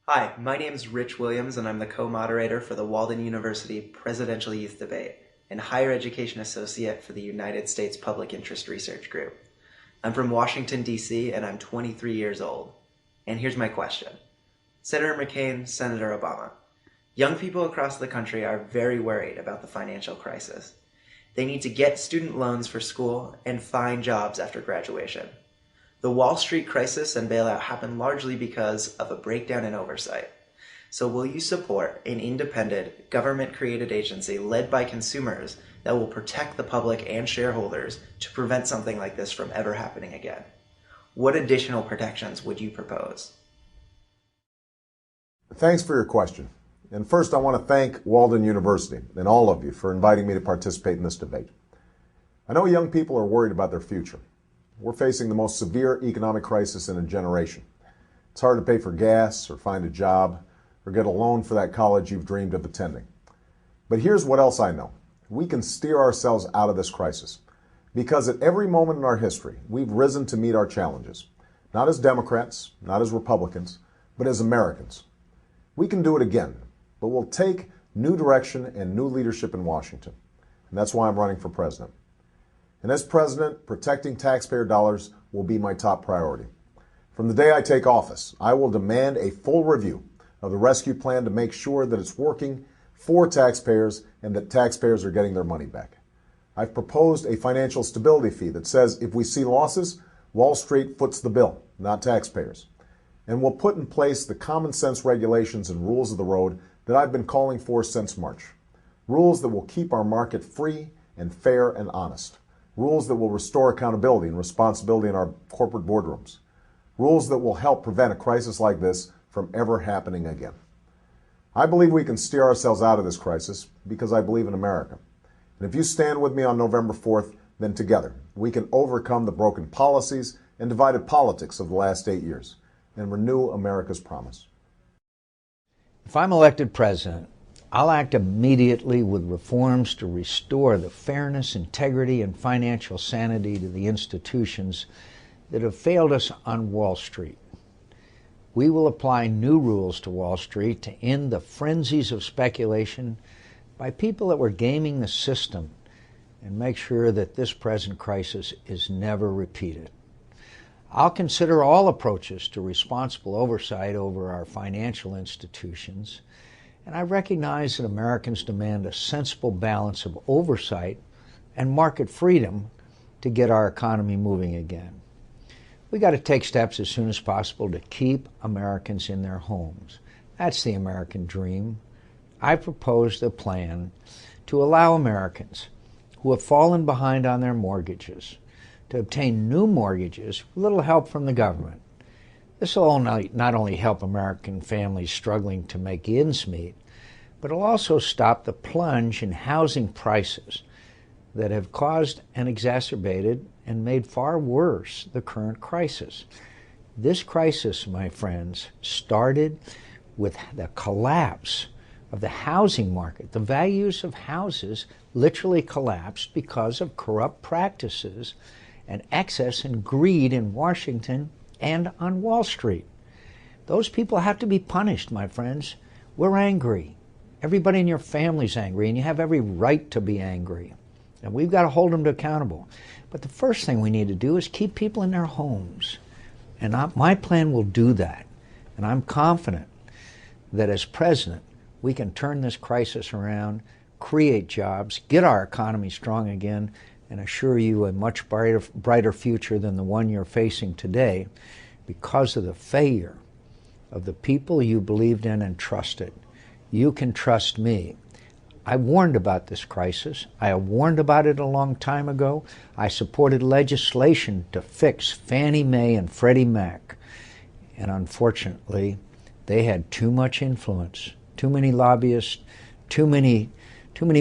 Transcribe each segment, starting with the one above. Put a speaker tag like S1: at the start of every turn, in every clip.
S1: Hi, my name is Rich Williams, and I'm the co-moderator for the Walden University Presidential Youth Debate and Higher Education Associate for the United States Public Interest Research Group. I'm from Washington, D.C., and I'm 23 years old. And here's my question. Senator McCain, Senator Obama, young people across the country are very worried about the financial crisis. They need to get student loans for school and find jobs after graduation. The Wall Street crisis and bailout happened largely because of a breakdown in oversight. So will you support an independent, government-created agency led by consumers that will protect the public and shareholders to prevent something like this from ever happening again? What additional protections would you propose?
S2: Thanks for your question. And first, I want to thank Walden University and all of you for inviting me to participate in this debate. I know young people are worried about their future. We're facing the most severe economic crisis in a generation. It's hard to pay for gas or find a job or get a loan for that college you've dreamed of attending. But here's what else I know. We can steer ourselves out of this crisis because at every moment in our history, we've risen to meet our challenges, not as Democrats, not as Republicans, but as Americans. We can do it again, but we'll take new direction and new leadership in Washington. And that's why I'm running for president. And as president, protecting taxpayer dollars will be my top priority. From the day I take office, I will demand a full review of the rescue plan to make sure that it's working for taxpayers and that taxpayers are getting their money back. I've proposed a financial stability fee that says if we see losses, Wall Street foots the bill, not taxpayers. And we'll put in place the common sense regulations and rules of the road that I've been calling for since March. Rules that will keep our market free and fair and honest. Rules that will restore accountability and responsibility in our corporate boardrooms. Rules that will help prevent a crisis like this from ever happening again. I believe we can steer ourselves out of this crisis because I believe in America. And if you stand with me on November 4th, then together we can overcome the broken policies and divided politics of the last 8 years and renew America's promise.
S3: If I'm elected president, I'll act immediately with reforms to restore the fairness, integrity, and financial sanity to the institutions that have failed us on Wall Street. We will apply new rules to Wall Street to end the frenzies of speculation by people that were gaming the system and make sure that this present crisis is never repeated. I'll consider all approaches to responsible oversight over our financial institutions, and I recognize that Americans demand a sensible balance of oversight and market freedom to get our economy moving again. We got to take steps as soon as possible to keep Americans in their homes. That's the American dream. I proposed a plan to allow Americans who have fallen behind on their mortgages to obtain new mortgages with little help from the government. This will not only help American families struggling to make ends meet, but it'll also stop the plunge in housing prices that have caused and exacerbated and made far worse the current crisis. This crisis, my friends, started with the collapse of the housing market. The values of houses literally collapsed because of corrupt practices and excess and greed in Washington and on Wall Street. Those people have to be punished, my friends. We're angry. Everybody in your family's angry, and you have every right to be angry. And we've got to hold them accountable. But the first thing we need to do is keep people in their homes. And my plan will do that. And I'm confident that as president, we can turn this crisis around, create jobs, get our economy strong again, and assure you a much brighter future than the one you're facing today because of the failure of the people you believed in and trusted. You can trust me. I warned about this crisis. I warned about it a long time ago. I supported legislation to fix Fannie Mae and Freddie Mac. And unfortunately, they had too much influence. Too many lobbyists, too many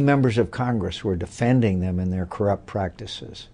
S3: members of Congress were defending them in their corrupt practices.